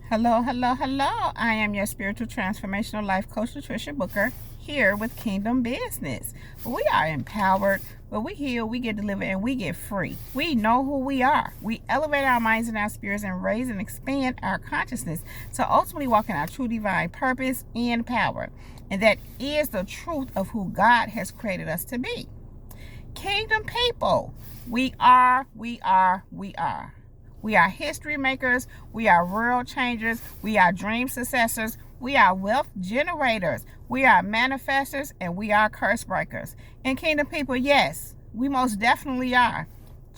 Hello, hello, hello. I am your spiritual transformational life coach, Patricia Booker, here with Kingdom Business. We are empowered, but we heal, we get delivered, and we get free. We know who we are. We elevate our minds and our spirits and raise and expand our consciousness to ultimately walk in our true divine purpose and power. And that is the truth of who God has created us to be. Kingdom people, we are. We are history makers. We are world changers. We are dream successors. We are wealth generators. We are manifestors, and we are curse breakers. And kingdom people, yes, we most definitely are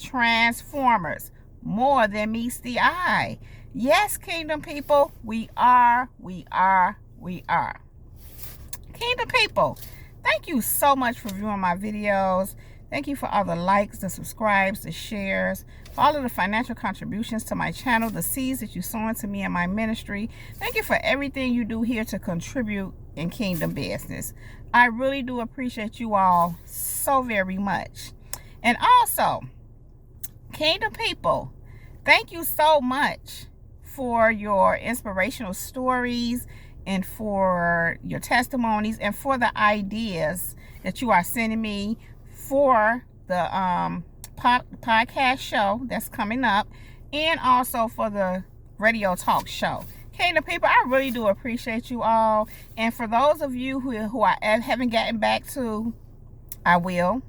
transformers, more than meets the eye. Yes, kingdom people, we are. Kingdom people, thank you so much for viewing my videos. Thank you for all the likes, the subscribes, the shares, for all of the financial contributions to my channel, the seeds that you sow into me and my ministry. Thank you for everything you do here to contribute in Kingdom Business. I really do appreciate you all so very much. And also, Kingdom people, thank you so much for your inspirational stories and for your testimonies and for the ideas that you are sending me for the podcast show that's coming up, and also for the radio talk show. Kingdom people, I really do appreciate you all. And for those of you who I haven't gotten back to, I will.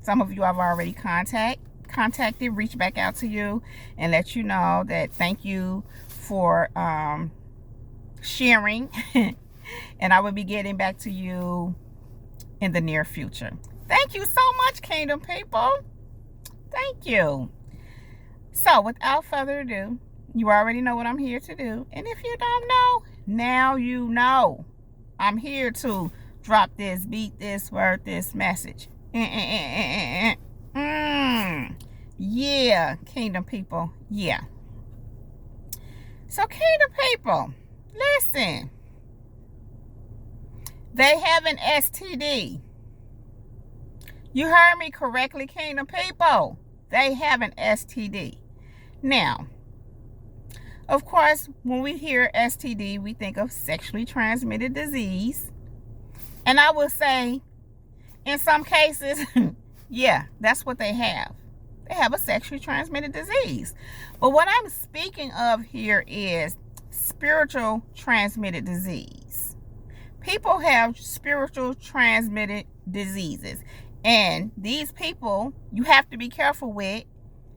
Some of you I've already contacted, reached back out to you and let you know that thank you for sharing. And I will be getting back to you in the near future. Thank you so much, Kingdom people. Thank you. So, without further ado, you already know what I'm here to do. And if you don't know, now you know. I'm here to drop this, beat this, word this message. Yeah, Kingdom people. Yeah. So, Kingdom people, listen. They have an STD. You heard me correctly, Kingdom people. They have an STD. Now, of course, when we hear STD, we think of sexually transmitted disease. And I will say, in some cases, yeah, that's what they have. They have a sexually transmitted disease. But what I'm speaking of here is spiritual transmitted disease. People have spiritual transmitted diseases. And these people, you have to be careful with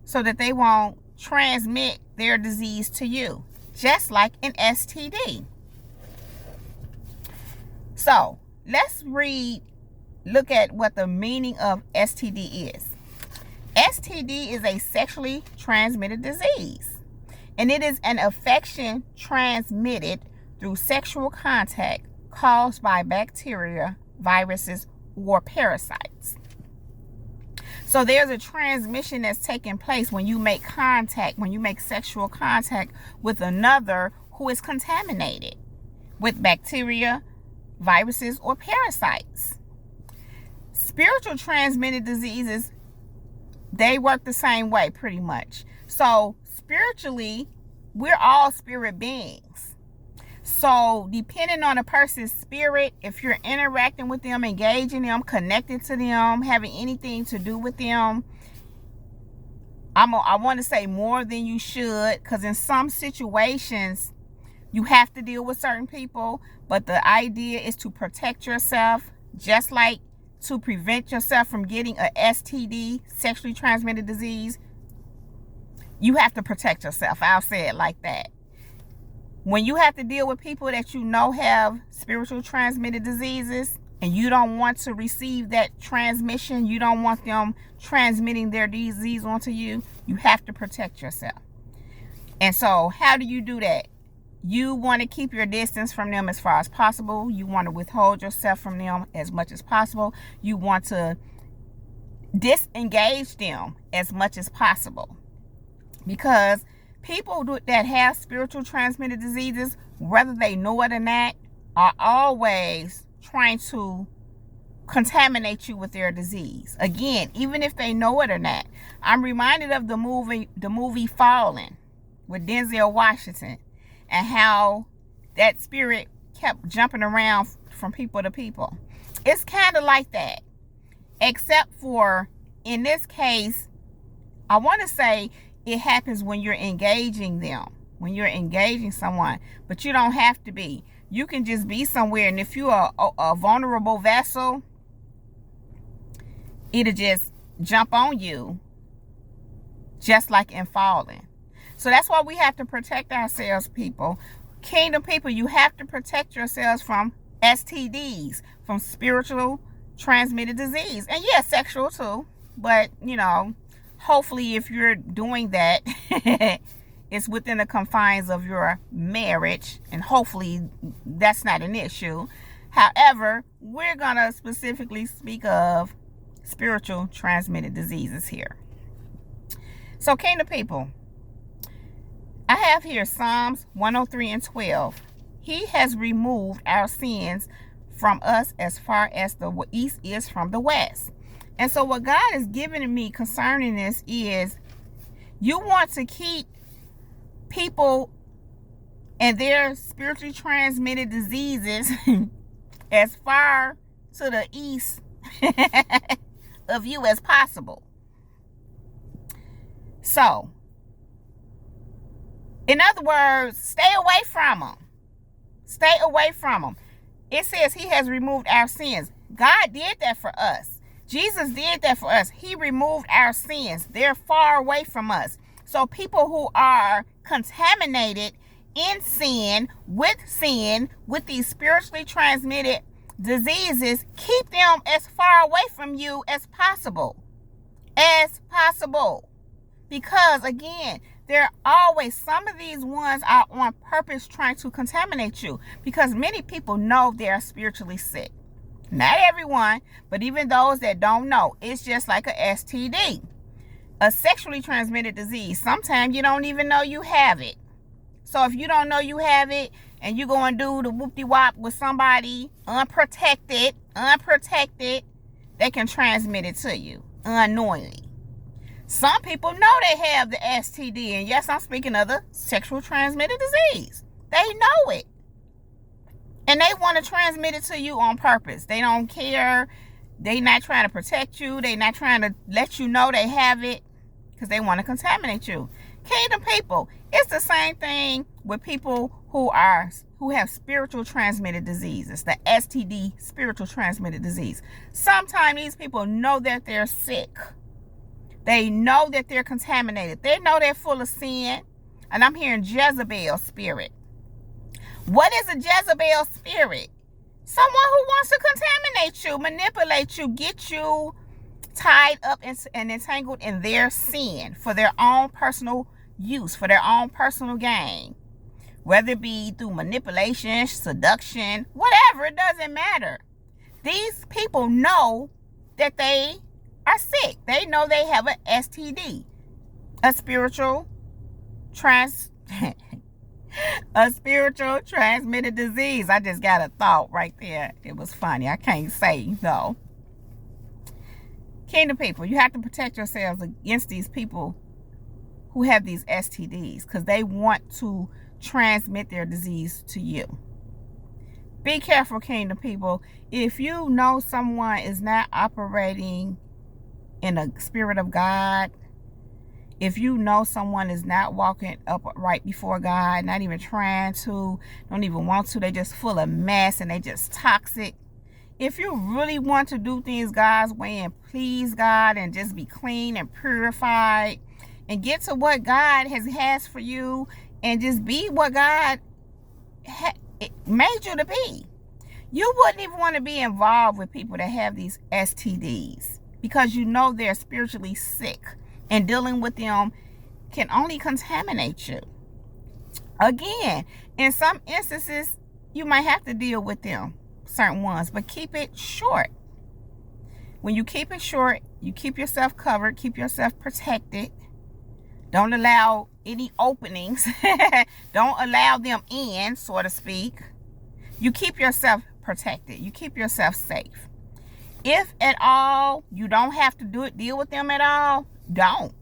so that they won't transmit their disease to you, just like an STD. So, let's look at what the meaning of STD is. STD is a sexually transmitted disease, and it is an infection transmitted through sexual contact caused by bacteria, viruses, or parasites. So there's a transmission that's taking place when you make contact, when you make sexual contact with another who is contaminated with bacteria, viruses, or parasites. Spiritual transmitted diseases, they work the same way pretty much. So spiritually, we're all spirit beings. So depending on a person's spirit, if you're interacting with them, engaging them, connected to them, having anything to do with them, I want to say more than you should, because in some situations you have to deal with certain people, but the idea is to protect yourself, just like to prevent yourself from getting a STD, sexually transmitted disease. You have to protect yourself. I'll say it like that. When you have to deal with people that you know have spiritual transmitted diseases and you don't want to receive that transmission, you don't want them transmitting their disease onto you, you have to protect yourself. And so how do you do that? You want to keep your distance from them as far as possible. You want to withhold yourself from them as much as possible. You want to disengage them as much as possible. Because people that have spiritual transmitted diseases, whether they know it or not, are always trying to contaminate you with their disease. Again, even if they know it or not. I'm reminded of the movie Fallen with Denzel Washington. and how that spirit kept jumping around from people to people. It's kind of like that, except for in this case, I want to say it happens when you're engaging them, when you're engaging someone, but you don't have to be. You can just be somewhere, and if you're a vulnerable vessel, it'll just jump on you, just like in falling. So that's why we have to protect ourselves, people. Kingdom people, you have to protect yourselves from STDs, from spiritual transmitted disease. And yes, sexual too. But, you know, hopefully if you're doing that, it's within the confines of your marriage. And hopefully that's not an issue. However, we're going to specifically speak of spiritual transmitted diseases here. So, kingdom people, I have here Psalms 103 and 12. He has removed our sins from us as far as the east is from the west. And so what God is giving me concerning this is, you want to keep people and their spiritually transmitted diseases as far to the east of you as possible. So, in other words, stay away from them. Stay away from them. It says he has removed our sins. God did that for us. Jesus did that for us. He removed our sins. They're far away from us. So people who are contaminated in sin, with these spiritually transmitted diseases, keep them as far away from you as possible. As possible. Because again, there are always, some of these ones are on purpose trying to contaminate you, because many people know they're spiritually sick. Not everyone, but even those that don't know, it's just like a STD, a sexually transmitted disease. Sometimes you don't even know you have it. So if you don't know you have it and you go and do the whoop-de-wop with somebody unprotected, they can transmit it to you unknowingly. Some people know they have the STD, and yes, I'm speaking of the sexual transmitted disease. They know it. And they want to transmit it to you on purpose. They don't care. They not trying to protect you. They not trying to let you know they have it, because they want to contaminate you. Kingdom people, it's the same thing with people who have spiritual transmitted diseases, the STD, spiritual transmitted disease. Sometimes these people know that they're sick. They know that they're contaminated. They know they're full of sin. And I'm hearing Jezebel spirit. What is a Jezebel spirit? Someone who wants to contaminate you, manipulate you, get you tied up and entangled in their sin for their own personal use, for their own personal gain. Whether it be through manipulation, seduction, whatever, it doesn't matter. These people know that they are sick. They know they have an STD, a spiritual transmitted disease. I just got a thought right there. It was funny. I can't say no. Kingdom people, you have to protect yourselves against these people who have these STDs, because they want to transmit their disease to you. Be careful, kingdom people. If you know someone is not operating in a spirit of God, if you know someone is not walking upright before God, not even trying to, don't even want to, they just full of mess and they just toxic. If you really want to do things God's way and please God and just be clean and purified and get to what God has for you and just be what God made you to be, you wouldn't even want to be involved with people that have these STDs, because you know they're spiritually sick, and dealing with them can only contaminate you. Again, in some instances, you might have to deal with them, certain ones, but keep it short. When you keep it short, you keep yourself covered, keep yourself protected. Don't allow any openings. Don't allow them in, so to speak. You keep yourself protected. You keep yourself safe. If at all you don't have to deal with them at all, don't.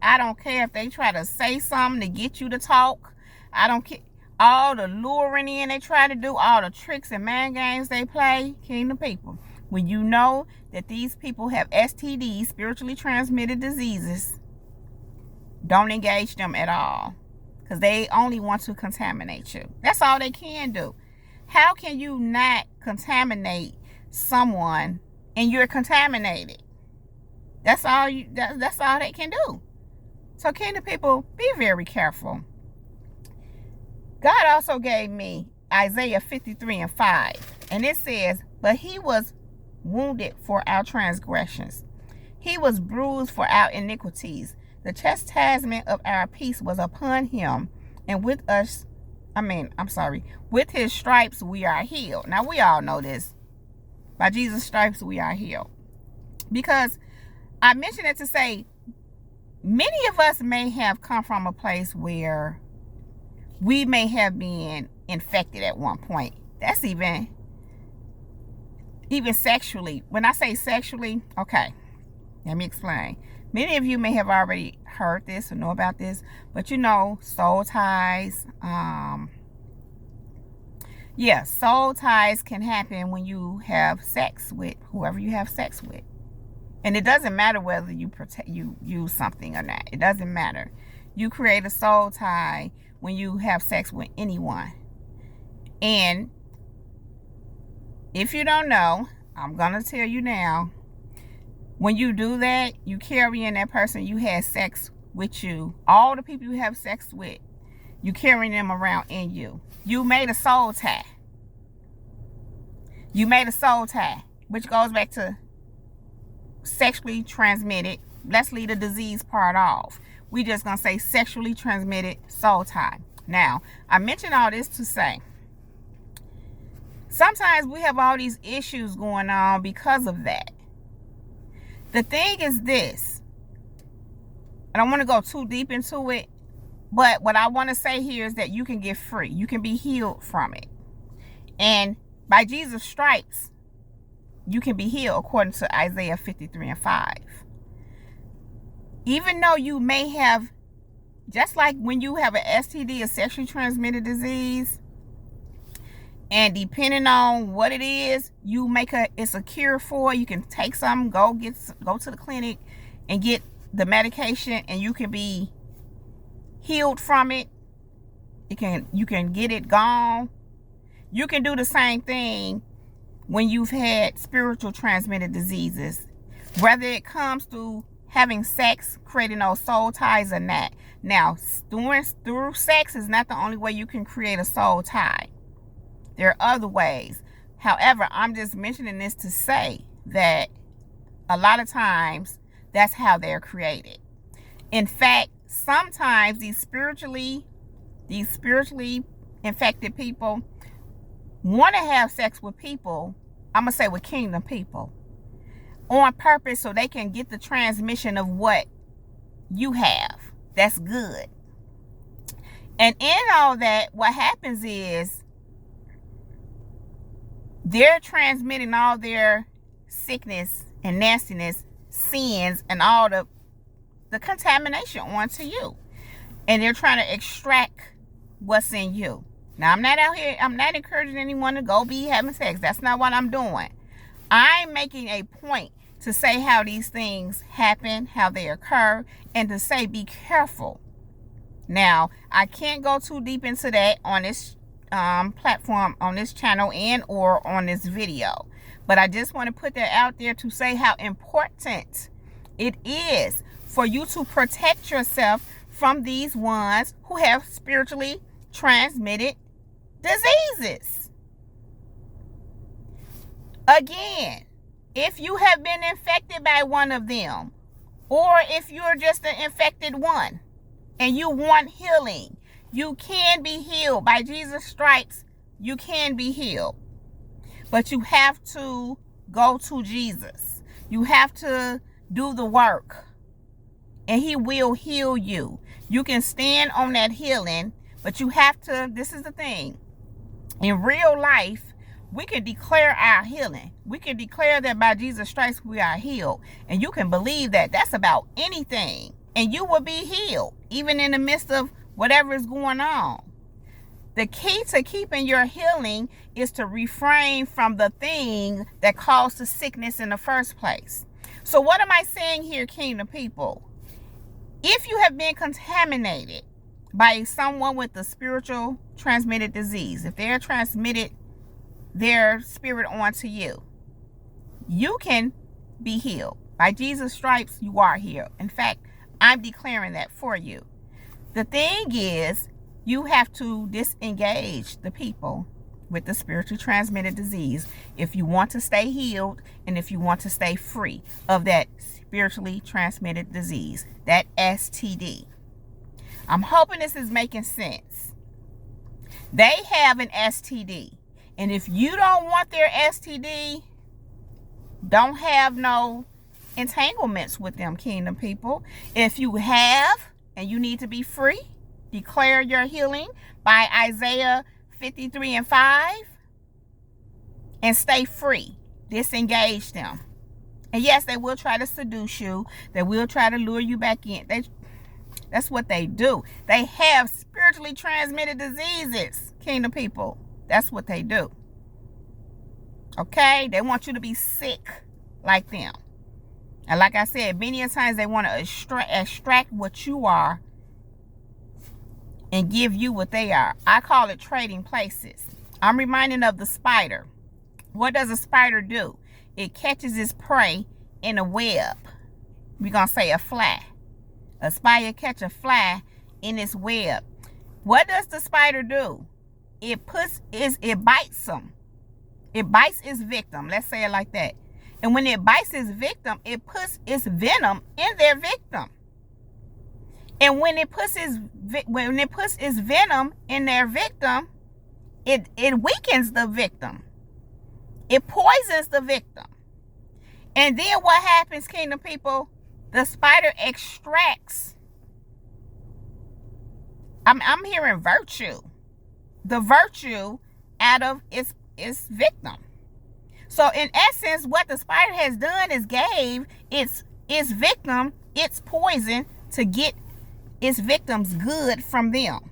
I don't care if they try to say something to get you to talk. I don't care. all the luring in they try to do, all the tricks and mind games they play, kingdom people, when you know that these people have STDs, spiritually transmitted diseases, don't engage them at all, because they only want to contaminate you. That's all they can do. How can you not contaminate someone and you're contaminated? That's all that's all they can do. So kingdom people, be very careful. God also gave me Isaiah 53:5, and it says, "But he was wounded for our transgressions. He was bruised for our iniquities. The chastisement of our peace was upon him, and with his stripes we are healed." Now we all know this. By Jesus' stripes we are healed. Because I mentioned it to say, many of us may have come from a place where we may have been infected at one point. That's even sexually. When I say sexually, okay, let me explain. Many of you may have already heard this or know about this, but you know, soul ties. Soul ties can happen when you have sex with whoever you have sex with. And it doesn't matter whether you use something or not. It doesn't matter. You create a soul tie when you have sex with anyone. And if you don't know, I'm going to tell you now. When you do that, you carry in that person you had sex with you. All the people you have sex with, you carrying them around in you. You made a soul tie. You made a soul tie, which goes back to sexually transmitted. Let's leave the disease part off. We just going to say sexually transmitted soul tie. Now, I mentioned all this to say, sometimes we have all these issues going on because of that. The thing is this, I don't want to go too deep into it, but what I want to say here is that you can get free. You can be healed from it. And by Jesus' stripes, you can be healed according to Isaiah 53:5. Even though you may have, just like when you have an STD, a sexually transmitted disease, and depending on what it is, it's a cure for it. You can take some, go to the clinic and get the medication, and you can be healed from it. You can get it gone. You can do the same thing when you've had spiritual transmitted diseases, whether it comes through having sex, creating those soul ties or not. Now, through sex is not the only way you can create a soul tie. There are other ways. However, I'm just mentioning this to say that a lot of times that's how they're created. In fact, sometimes these spiritually infected people want to have sex with people, I'm going to say with kingdom people, on purpose so they can get the transmission of what you have. That's good. And in all that, what happens is they're transmitting all their sickness and nastiness, sins, and all the contamination onto you. And they're trying to extract what's in you. Now, I'm not encouraging anyone to go be having sex. That's not what I'm doing. I'm making a point to say how these things happen, how they occur, and to say be careful. Now, I can't go too deep into that on this platform, on this channel, and or on this video. But I just want to put that out there to say how important it is for you to protect yourself from these ones who have spiritually transmitted diseases. Again, if you have been infected by one of them, or if you're just an infected one and you want healing, you can be healed. By Jesus' stripes, you can be healed. But you have to go to Jesus. You have to do the work, and he will heal you. You can stand on that healing, but you have to, this is the thing, in real life, we can declare our healing. We can declare that by Jesus' stripes we are healed. And you can believe that. That's about anything. And you will be healed, even in the midst of whatever is going on. The key to keeping your healing is to refrain from the thing that caused the sickness in the first place. So what am I saying here, kingdom people? If you have been contaminated by someone with a spiritual transmitted disease, if they're transmitted their spirit onto you, you can be healed. By Jesus' stripes, you are healed. In fact, I'm declaring that for you. The thing is, you have to disengage the people with the spiritually transmitted disease if you want to stay healed and if you want to stay free of that spiritually transmitted disease, that STD. I'm hoping this is making sense. They have an STD, and if you don't want their STD, don't have no entanglements with them, kingdom people. If you have and you need to be free, declare your healing by Isaiah 53:5 and stay free. Disengage them. And yes, they will try to seduce you. They will try to lure you back in. That's what they do. They have spiritually transmitted diseases, kingdom people. That's what they do. Okay? They want you to be sick like them. And like I said, many a times they want to extract what you are and give you what they are. I call it trading places. I'm reminded of the spider. What does a spider do? It catches its prey in a web. We're going to say a fly. A spider catch a fly in its web. What does the spider do? It bites them. It bites its victim. Let's say it like that. And when it bites its victim, it puts its venom in their victim. And when it puts its venom in their victim, it weakens the victim. It poisons the victim. And then what happens, kingdom people? The spider extracts. I'm hearing virtue. The virtue out of its victim. So in essence, what the spider has done is gave its victim its poison to get its victims good from them.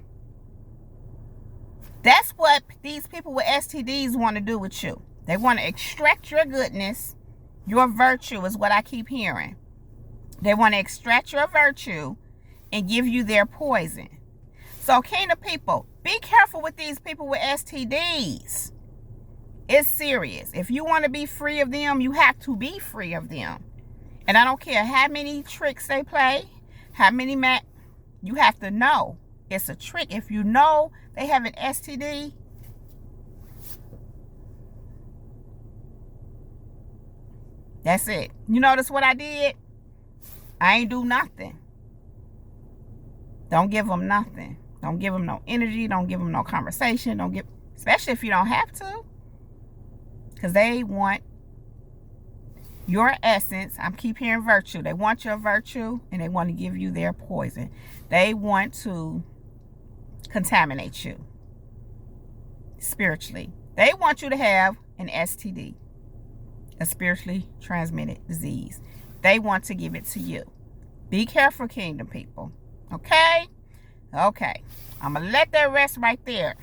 That's what these people with STDs want to do with you. They want to extract your goodness. Your virtue is what I keep hearing. They want to extract your virtue and give you their poison. So kingdom people, be careful with these people with STDs. It's serious. If you want to be free of them, you have to be free of them. And I don't care how many tricks they play, how many you have to know it's a trick. If you know they have an STD, that's it. You notice what I did? I ain't do nothing. Don't give them nothing. Don't give them no energy. Don't give them no conversation. Especially if you don't have to. Because they want your essence. I keep hearing virtue. They want your virtue and they want to give you their poison. They want to contaminate you spiritually. They want you to have an STD, a spiritually transmitted disease. They want to give it to you. Be careful, kingdom people. Okay? Okay. I'm going to let that rest right there.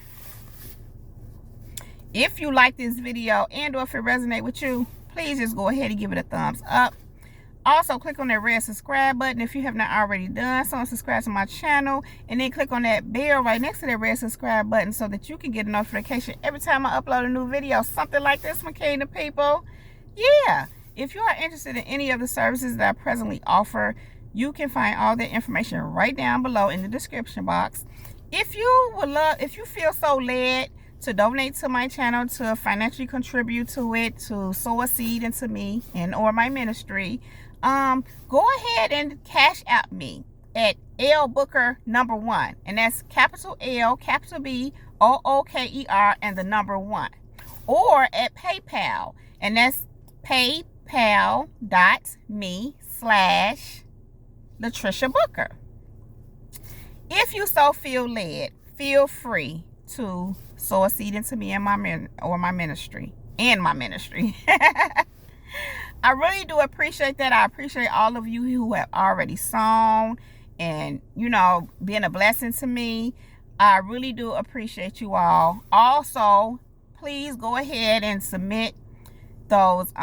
If you like this video and or if it resonates with you, please just go ahead and give it a thumbs up. Also, click on that red subscribe button if you have not already done so, and subscribe to my channel. And then click on that bell right next to that red subscribe button so that you can get a notification every time I upload a new video. Something like this one, kingdom people. Yeah. If you are interested in any of the services that I presently offer, you can find all the information right down below in the description box. If you feel so led to donate to my channel, to financially contribute to it, to sow a seed into me and or my ministry, go ahead and cash out me at L Booker #1, and that's capital L, capital B, OOKER, and the number 1, or at PayPal, and that's paypal.me/Latricia Booker. If you so feel led, feel free to sow a seed into me and my ministry. I really do appreciate that. I appreciate all of you who have already sown and, been a blessing to me. I really do appreciate you all. Also, please go ahead and submit those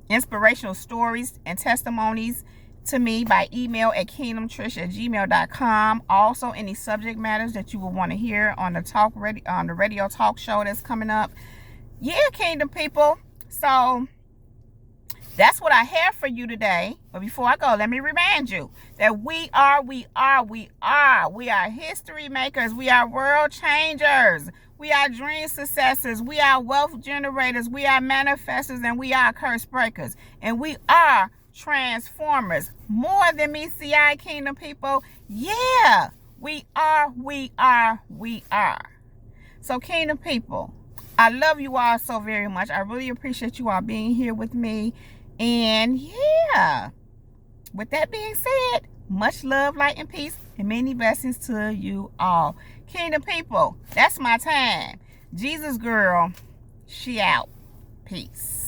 inspirational stories and testimonies to me by email at kingdomtrish@gmail.com. Also, any subject matters that you will want to hear on the radio talk show that's coming up. Yeah, Kingdom people. So that's what I have for you today. But before I go, let me remind you that we are history makers. We are world changers. We are dream successors. We are wealth generators. We are manifestors, and we are curse breakers. And we are transformers. More than me, CI Kingdom people. Yeah, we are. So Kingdom people, I love you all so very much. I really appreciate you all being here with me. And yeah, with that being said, much love, light, and peace, and many blessings to you all. Kingdom people, that's my time. Jesus girl, she out. Peace.